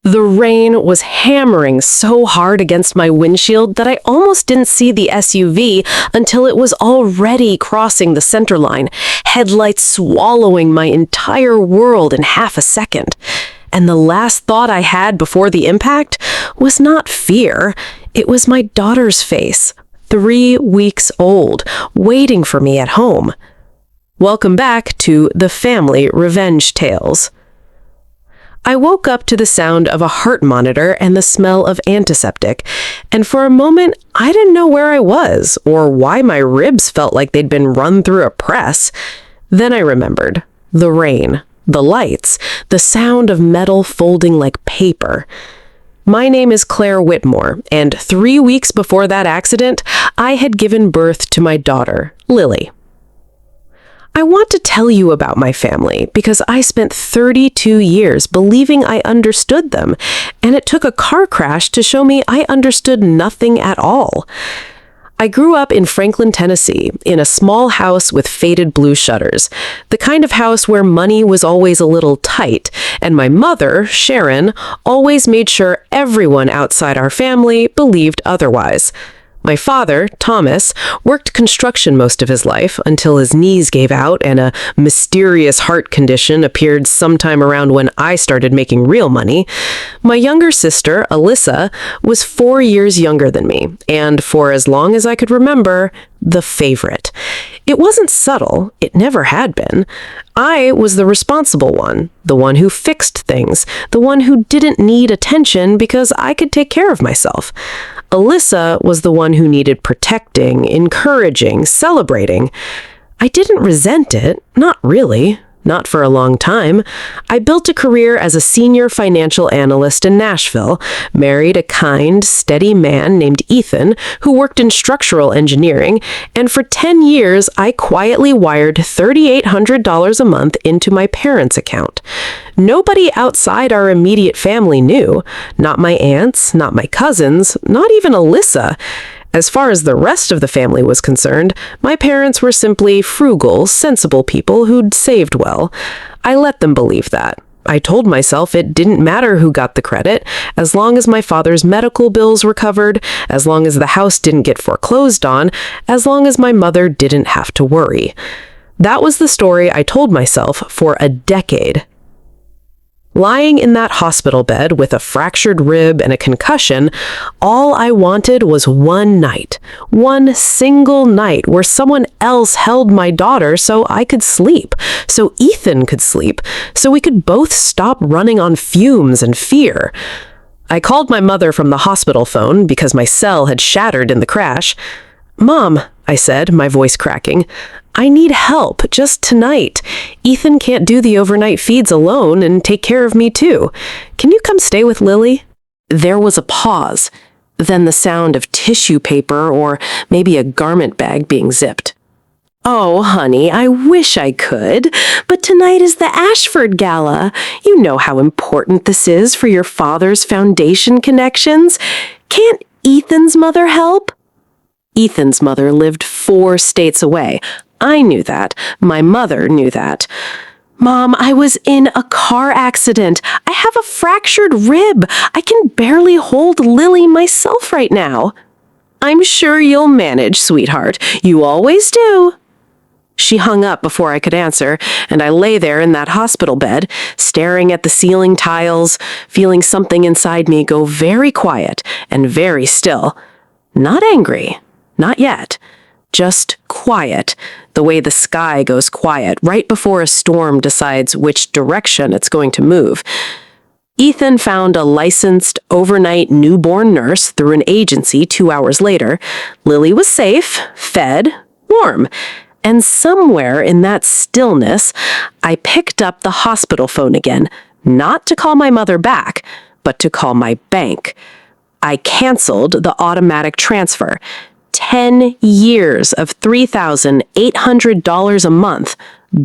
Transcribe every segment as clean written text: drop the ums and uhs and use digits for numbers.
The rain was hammering so hard against my windshield that I almost didn't see the SUV until it was already crossing the center line, headlights swallowing my entire world in half a second. And the last thought I had before the impact was not fear, it was my daughter's face, 3 weeks old, waiting for me at home. Welcome back to the Family Revenge Tales. I woke up to the sound of a heart monitor and the smell of antiseptic, and for a moment, I didn't know where I was or why my ribs felt like they'd been run through a press. Then I remembered. The rain, the lights, the sound of metal folding like paper. My name is Claire Whitmore, and 3 weeks before that accident, I had given birth to my daughter, Lily. I want to tell you about my family because I spent 32 years believing I understood them, and it took a car crash to show me I understood nothing at all. I grew up in Franklin, Tennessee, in a small house with faded blue shutters, the kind of house where money was always a little tight, and my mother, Sharon, always made sure everyone outside our family believed otherwise. My father, Thomas, worked construction most of his life until his knees gave out and a mysterious heart condition appeared sometime around when I started making real money. My younger sister, Alyssa, was 4 years younger than me, and for as long as I could remember, the favorite. It wasn't subtle, it never had been. I was the responsible one, the one who fixed things, the one who didn't need attention because I could take care of myself. Alyssa was the one who needed protecting, encouraging, celebrating. I didn't resent it, not really. Not for a long time. I built a career as a senior financial analyst in Nashville, married a kind, steady man named Ethan who worked in structural engineering, and for 10 years I quietly wired $3,800 a month into my parents' account. Nobody outside our immediate family knew. Not my aunts, not my cousins, not even Alyssa. As far as the rest of the family was concerned, my parents were simply frugal, sensible people who'd saved well. I let them believe that. I told myself it didn't matter who got the credit, as long as my father's medical bills were covered, as long as the house didn't get foreclosed on, as long as my mother didn't have to worry. That was the story I told myself for a decade. Lying in that hospital bed with a fractured rib and a concussion, all I wanted was one night, one single night where someone else held my daughter so I could sleep, so Ethan could sleep, so we could both stop running on fumes and fear. I called my mother from the hospital phone because my cell had shattered in the crash. "Mom," I said, my voice cracking, "I need help, just tonight. Ethan can't do the overnight feeds alone and take care of me too. Can you come stay with Lily?" There was a pause, then the sound of tissue paper or maybe a garment bag being zipped. "Oh, honey, I wish I could, but tonight is the Ashford Gala. You know how important this is for your father's foundation connections. Can't Ethan's mother help?" Ethan's mother lived 4 states away. I knew that. My mother knew that. "Mom, I was in a car accident. I have a fractured rib. I can barely hold Lily myself right now." "I'm sure you'll manage, sweetheart. You always do." She hung up before I could answer, and I lay there in that hospital bed, staring at the ceiling tiles, feeling something inside me go very quiet and very still. Not angry. Not yet. Just quiet, the way the sky goes quiet right before a storm decides which direction it's going to move. Ethan found a licensed overnight newborn nurse through an agency 2 hours later. Lily was safe, fed, warm. And somewhere in that stillness, I picked up the hospital phone again, not to call my mother back, but to call my bank. I canceled the automatic transfer. 10 years of $3,800 a month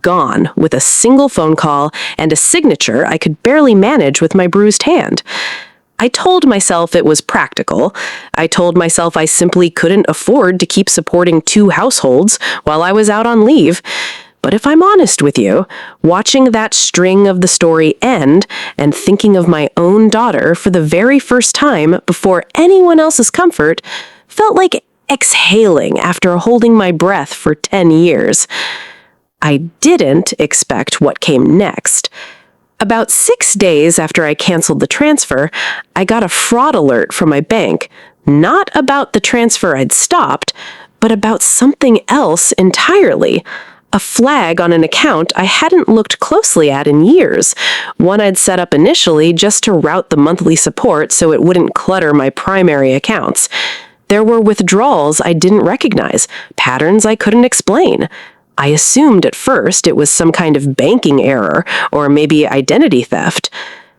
gone with a single phone call and a signature I could barely manage with my bruised hand. I told myself it was practical. I told myself I simply couldn't afford to keep supporting 2 households while I was out on leave. But if I'm honest with you, watching that string of the story end and thinking of my own daughter for the very first time before anyone else's comfort felt like exhaling after holding my breath for 10 years. I didn't expect what came next. About 6 days after I canceled the transfer, I got a fraud alert from my bank, not about the transfer I'd stopped, but about something else entirely. A flag on an account I hadn't looked closely at in years, one I'd set up initially just to route the monthly support so it wouldn't clutter my primary accounts. There were withdrawals I didn't recognize, patterns I couldn't explain. I assumed at first it was some kind of banking error or maybe identity theft.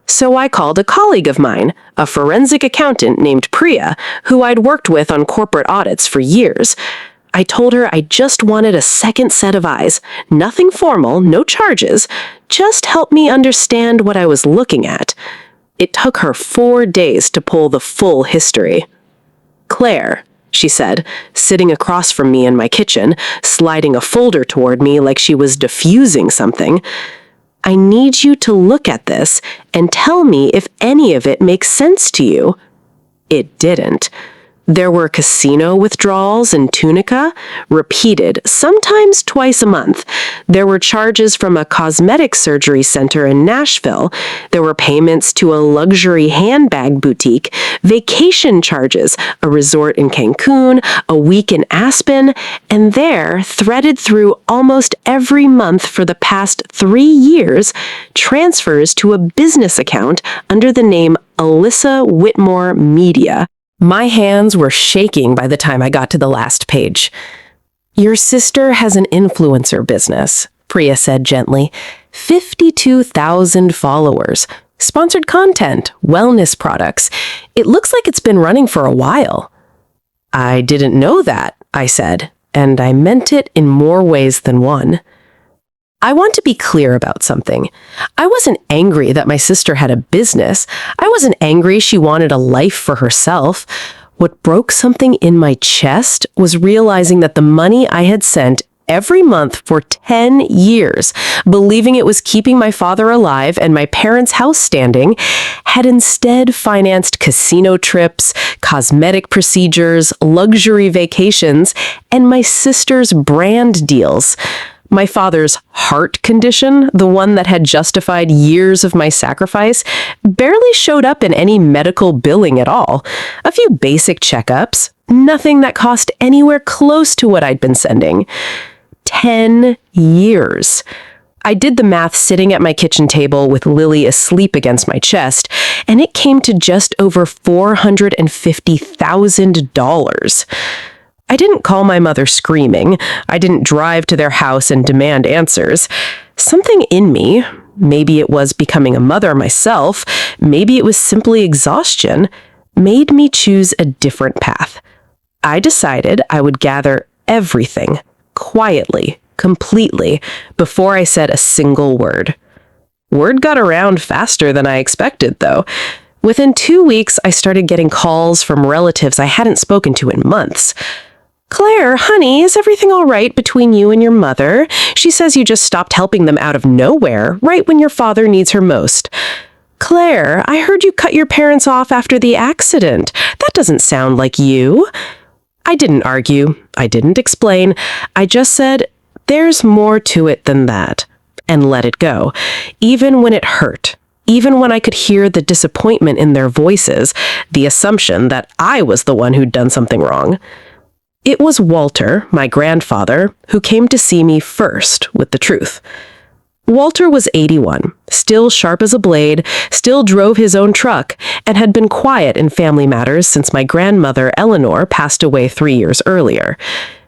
So I called a colleague of mine, a forensic accountant named Priya, who I'd worked with on corporate audits for years. I told her I just wanted a second set of eyes, nothing formal, no charges, just help me understand what I was looking at. It took her 4 days to pull the full history. "Claire," she said, sitting across from me in my kitchen, sliding a folder toward me like she was diffusing something. "I need you to look at this and tell me if any of it makes sense to you." It didn't. There were casino withdrawals in Tunica, repeated, sometimes twice a month. There were charges from a cosmetic surgery center in Nashville. There were payments to a luxury handbag boutique, vacation charges, a resort in Cancun, a week in Aspen, and there, threaded through almost every month for the past 3 years, transfers to a business account under the name Alyssa Whitmore Media. My hands were shaking by the time I got to the last page. "Your sister has an influencer business," Priya said gently. 52,000 followers. Sponsored content, wellness products. It looks like it's been running for a while. "I didn't know that," I said, and I meant it in more ways than one. I want to be clear about something. I wasn't angry that my sister had a business. I wasn't angry she wanted a life for herself. What broke something in my chest was realizing that the money I had sent every month for 10 years, believing it was keeping my father alive and my parents' house standing, had instead financed casino trips, cosmetic procedures, luxury vacations, and my sister's brand deals. My father's heart condition, the one that had justified years of my sacrifice, barely showed up in any medical billing at all. A few basic checkups, nothing that cost anywhere close to what I'd been sending. 10 years. I did the math sitting at my kitchen table with Lily asleep against my chest, and it came to just over $450,000. I didn't call my mother screaming. I didn't drive to their house and demand answers. Something in me, maybe it was becoming a mother myself, maybe it was simply exhaustion, made me choose a different path. I decided I would gather everything, quietly, completely, before I said a single word. Word got around faster than I expected, though. Within 2 weeks, I started getting calls from relatives I hadn't spoken to in months. "Claire, honey, is everything all right between you and your mother? She says you just stopped helping them out of nowhere, right when your father needs her most. Claire, I heard you cut your parents off after the accident. That doesn't sound like you." I didn't argue. I didn't explain. I just said, "There's more to it than that," and let it go, even when it hurt. Even when I could hear the disappointment in their voices, the assumption that I was the one who'd done something wrong. It was Walter, my grandfather, who came to see me first with the truth. Walter was 81, still sharp as a blade, still drove his own truck, and had been quiet in family matters since my grandmother, Eleanor, passed away 3 years earlier.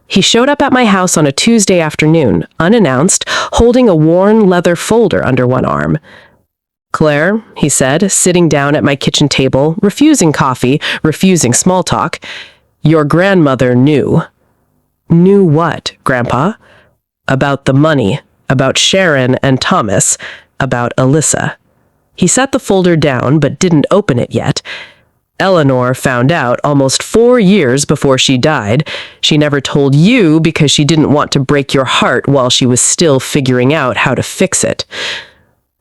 He showed up at my house on a Tuesday afternoon, unannounced, holding a worn leather folder under one arm. "Claire," he said, sitting down at my kitchen table, refusing coffee, refusing small talk, "your grandmother knew." "Knew what, Grandpa?" "About the money, about Sharon and Thomas, about Alyssa." He set the folder down but didn't open it yet. Eleanor found out almost 4 years before she died. She never told you because she didn't want to break your heart while she was still figuring out how to fix it.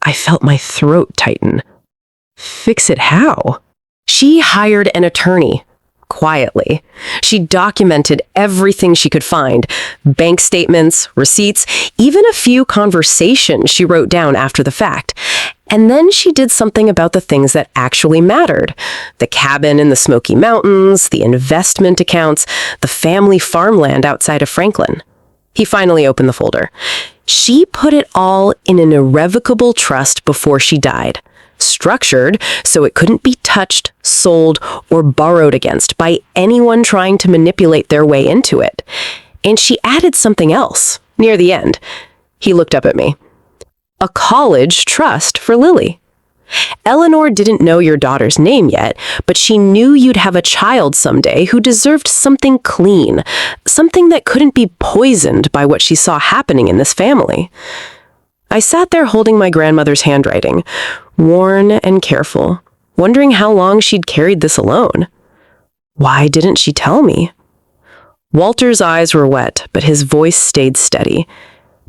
I felt my throat tighten. Fix it how? She hired an attorney. Quietly. She documented everything she could find. Bank statements, receipts, even a few conversations she wrote down after the fact. And then she did something about the things that actually mattered. The cabin in the Smoky Mountains, the investment accounts, the family farmland outside of Franklin. He finally opened the folder. She put it all in an irrevocable trust before she died. Structured so it couldn't be touched, sold, or borrowed against by anyone trying to manipulate their way into it. And she added something else, near the end. He looked up at me. A college trust for Lily. Eleanor didn't know your daughter's name yet, but she knew you'd have a child someday who deserved something clean, something that couldn't be poisoned by what she saw happening in this family. I sat there holding my grandmother's handwriting, worn and careful, wondering how long she'd carried this alone. Why didn't she tell me? Walter's eyes were wet, but his voice stayed steady.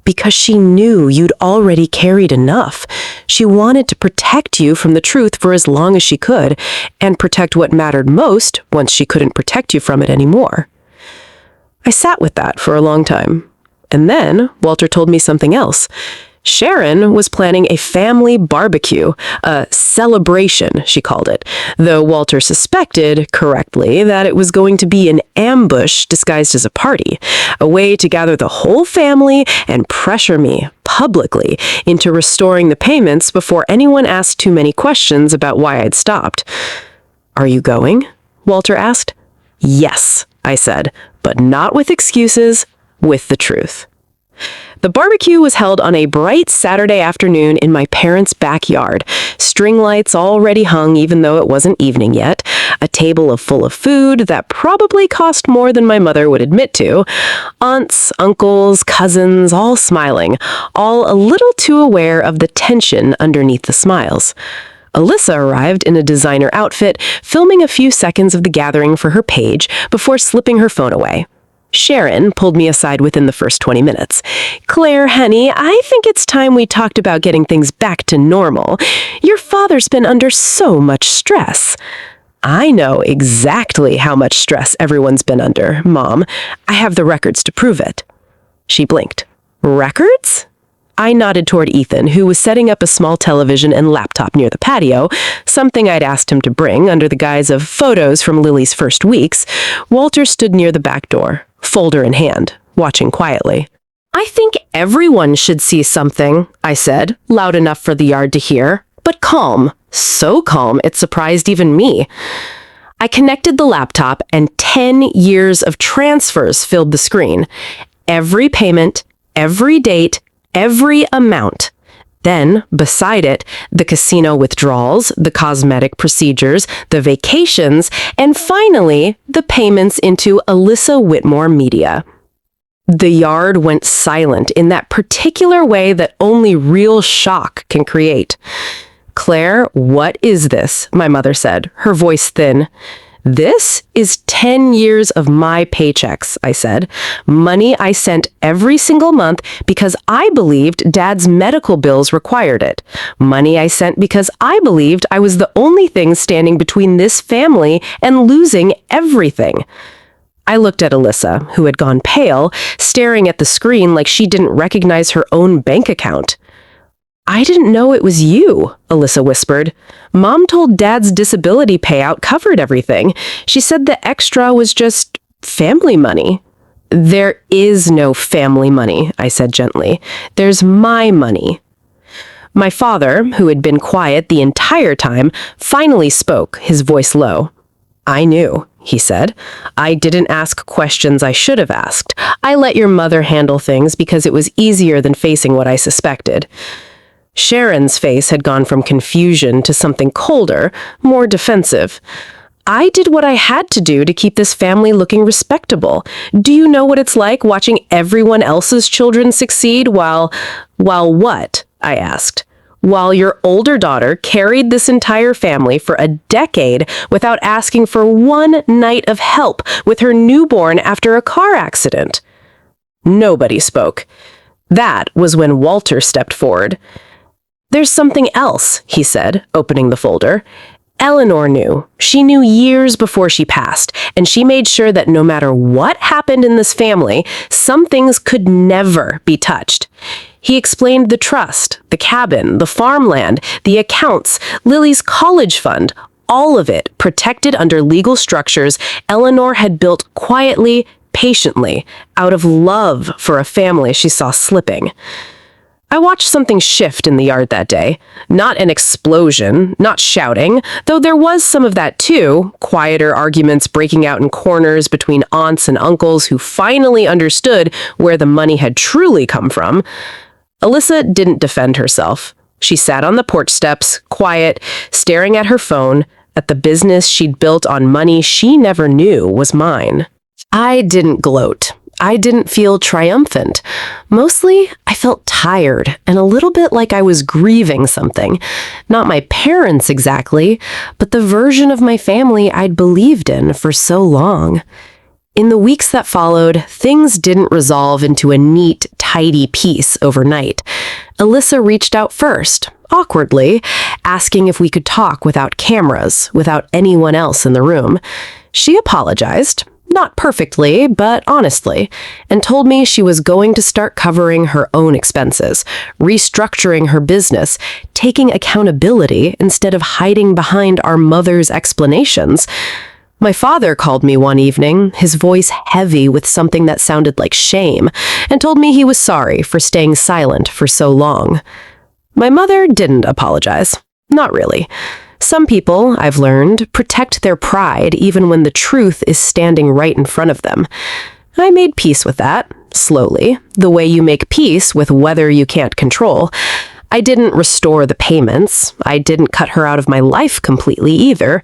Because she knew you'd already carried enough. She wanted to protect you from the truth for as long as she could, and protect what mattered most once she couldn't protect you from it anymore. I sat with that for a long time. And then Walter told me something else. Sharon was planning a family barbecue, a celebration, she called it, though Walter suspected, correctly, that it was going to be an ambush disguised as a party, a way to gather the whole family and pressure me, publicly, into restoring the payments before anyone asked too many questions about why I'd stopped. "Are you going?" Walter asked. "Yes," I said, but not with excuses, with the truth. The barbecue was held on a bright Saturday afternoon in my parents' backyard. String lights already hung even though it wasn't evening yet. A table full of food that probably cost more than my mother would admit to. Aunts, uncles, cousins, all smiling, all a little too aware of the tension underneath the smiles. Alyssa arrived in a designer outfit, filming a few seconds of the gathering for her page before slipping her phone away. Sharon pulled me aside within the first 20 minutes. "Claire, honey, I think it's time we talked about getting things back to normal. Your father's been under so much stress." "I know exactly how much stress everyone's been under, Mom. I have the records to prove it." She blinked. "Records?" I nodded toward Ethan, who was setting up a small television and laptop near the patio, something I'd asked him to bring under the guise of photos from Lily's first weeks. Walter stood near the back door, folder in hand, watching quietly. "I think everyone should see something," I said, loud enough for the yard to hear, but calm, so calm it surprised even me. I connected the laptop and 10 years of transfers filled the screen. Every payment, every date, every amount. Then, beside it, the casino withdrawals, the cosmetic procedures, the vacations, and finally, the payments into Alyssa Whitmore Media. The yard went silent in that particular way that only real shock can create. "Claire, what is this?" my mother said, her voice thin. "This is 10 years of my paychecks," I said. "Money I sent every single month because I believed Dad's medical bills required it. Money I sent because I believed I was the only thing standing between this family and losing everything." I looked at Alyssa, who had gone pale, staring at the screen like she didn't recognize her own bank account. "I didn't know it was you," Alyssa whispered. "Mom told Dad's disability payout covered everything. She said the extra was just family money." "There is no family money," I said gently. "There's my money." My father, who had been quiet the entire time, finally spoke, his voice low. "I knew," he said. "I didn't ask questions I should have asked. I let your mother handle things because it was easier than facing what I suspected." Sharon's face had gone from confusion to something colder, more defensive. "I did what I had to do to keep this family looking respectable. Do you know what it's like watching everyone else's children succeed while what?" I asked. while your older daughter carried this entire family for a decade without asking for one night of help with her newborn after a car accident. Nobody spoke. That was when Walter stepped forward. "There's something else," he said, opening the folder. "Eleanor knew. She knew years before she passed, and she made sure that no matter what happened in this family, some things could never be touched." He explained the trust, the cabin, the farmland, the accounts, Lily's college fund, all of it protected under legal structures Eleanor had built quietly, patiently, out of love for a family she saw slipping. I watched something shift in the yard that day. Not an explosion, not shouting, though there was some of that too, quieter arguments breaking out in corners between aunts and uncles who finally understood where the money had truly come from. Alyssa didn't defend herself. She sat on the porch steps, quiet, staring at her phone, at the business she'd built on money she never knew was mine. I didn't gloat. I didn't feel triumphant. Mostly, I felt tired and a little bit like I was grieving something. Not my parents exactly, but the version of my family I'd believed in for so long. In the weeks that followed, things didn't resolve into a neat, tidy piece overnight. Alyssa reached out first, awkwardly, asking if we could talk without cameras, without anyone else in the room. She apologized. Not perfectly, but honestly, and told me she was going to start covering her own expenses, restructuring her business, taking accountability instead of hiding behind our mother's explanations. My father called me one evening, his voice heavy with something that sounded like shame, and told me he was sorry for staying silent for so long. My mother didn't apologize. Not really. Some people, I've learned, protect their pride even when the truth is standing right in front of them. I made peace with that, slowly, the way you make peace with weather you can't control. I didn't restore the payments. I didn't cut her out of my life completely either.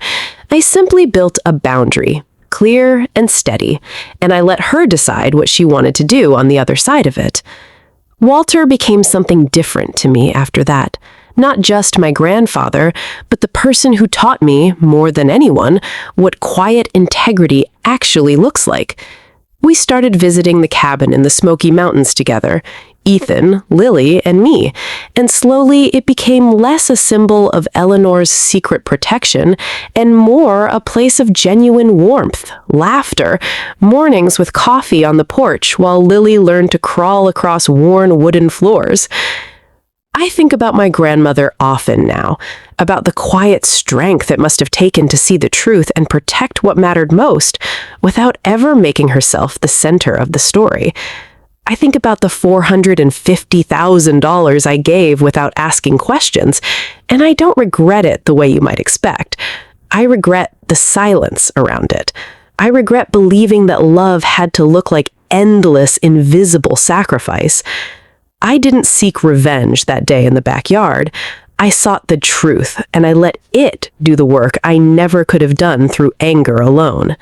I simply built a boundary, clear and steady, and I let her decide what she wanted to do on the other side of it. Walter became something different to me after that. Not just my grandfather, but the person who taught me, more than anyone, what quiet integrity actually looks like. We started visiting the cabin in the Smoky Mountains together, Ethan, Lily, and me, and slowly it became less a symbol of Eleanor's secret protection and more a place of genuine warmth, laughter, mornings with coffee on the porch while Lily learned to crawl across worn wooden floors. I think about my grandmother often now, about the quiet strength it must have taken to see the truth and protect what mattered most, without ever making herself the center of the story. I think about the $450,000 I gave without asking questions, and I don't regret it the way you might expect. I regret the silence around it. I regret believing that love had to look like endless, invisible sacrifice. I didn't seek revenge that day in the backyard. I sought the truth, and I let it do the work I never could have done through anger alone.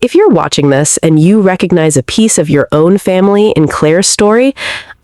If you're watching this and you recognize a piece of your own family in Claire's story,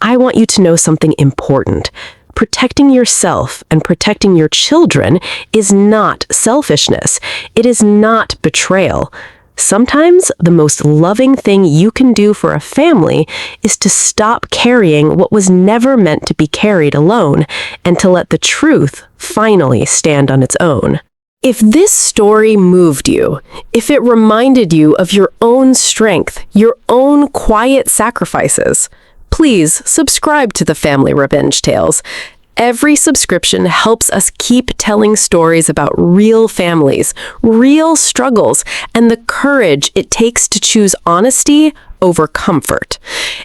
I want you to know something important. Protecting yourself and protecting your children is not selfishness. It is not betrayal. Sometimes the most loving thing you can do for a family is to stop carrying what was never meant to be carried alone and to let the truth finally stand on its own. If this story moved you, if it reminded you of your own strength, your own quiet sacrifices, please subscribe to the Family Revenge Tales. Every subscription helps us keep telling stories about real families, real struggles, and the courage it takes to choose honesty over comfort.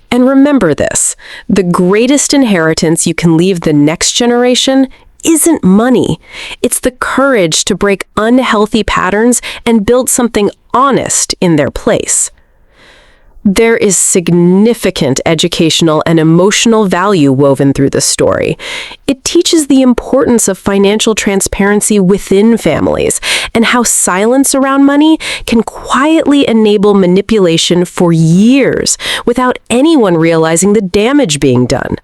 And remember this, the greatest inheritance you can leave the next generation isn't money. It's the courage to break unhealthy patterns and build something honest in their place. There is significant educational and emotional value woven through this story. It teaches the importance of financial transparency within families and how silence around money can quietly enable manipulation for years without anyone realizing the damage being done.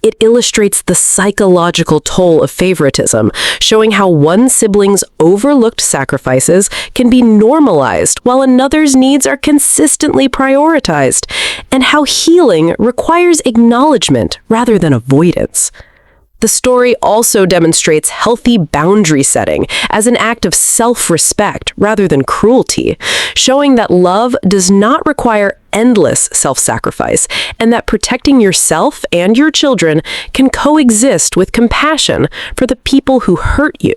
It illustrates the psychological toll of favoritism, showing how one sibling's overlooked sacrifices can be normalized while another's needs are consistently prioritized, and how healing requires acknowledgement rather than avoidance. The story also demonstrates healthy boundary setting as an act of self-respect rather than cruelty, showing that love does not require endless self-sacrifice and that protecting yourself and your children can coexist with compassion for the people who hurt you.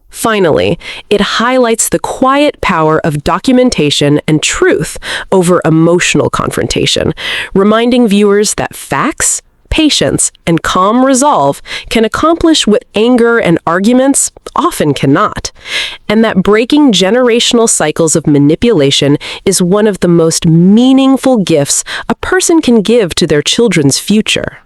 Finally, it highlights the quiet power of documentation and truth over emotional confrontation, reminding viewers that facts, patience, and calm resolve can accomplish what anger and arguments often cannot, and that breaking generational cycles of manipulation is one of the most meaningful gifts a person can give to their children's future.